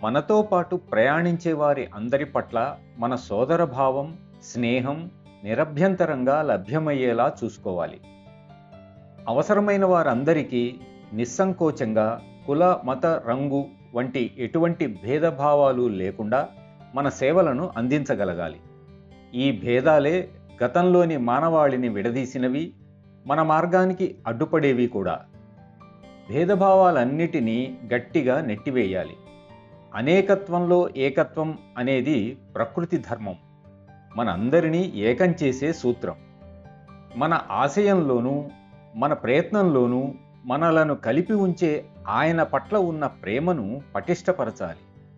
మనతో పాటు ప్రయాణించే వారి అందరి పట్ల మన సోదరభావం, స్నేహం నిరభ్యంతరంగా లభ్యమయ్యేలా చూసుకోవాలి. అవసరమైన వారందరికీ నిస్సంకోచంగా కుల, మత, రంగు వంటి ఎటువంటి భేదభావాలు లేకుండా మన సేవలను అందించగలగాలి. ఈ భేదాలే గతంలోని మానవాళిని విడదీసినవి, మన మార్గానికి అడ్డుపడేవి కూడా. భేదభావాలన్నిటినీ గట్టిగా నెట్టివేయాలి. అనేకత్వంలో ఏకత్వం అనేది ప్రకృతి ధర్మం, మనందరినీ ఏకం చేసే సూత్రం. మన ఆశయంలోనూ మన ప్రయత్నంలోనూ మనలను కలిపి ఉంచే ఆయన పట్ల ఉన్న ప్రేమను పటిష్టపరచాలి.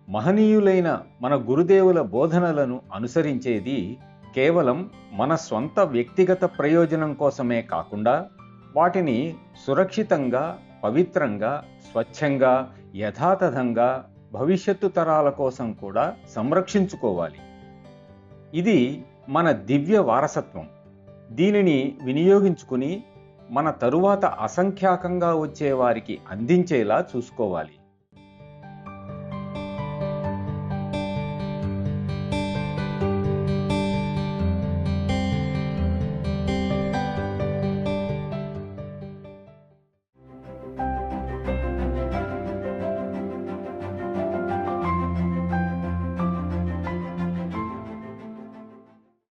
మహనీయులైన మన గురుదేవుల బోధనలను అనుసరించేది కేవలం మన స్వంత వ్యక్తిగత ప్రయోజనం కోసమే కాకుండా వాటిని సురక్షితంగా, పవిత్రంగా, స్వచ్ఛంగా, యథాతథంగా భవిష్యత్తు తరాల కోసం కూడా సంరక్షించుకోవాలి. ఇది మన దివ్య వారసత్వం. దీనిని వినియోగించుకుని మన తరువాత అసంఖ్యాకంగా వచ్చే వారికి అందించేలా చూసుకోవాలి.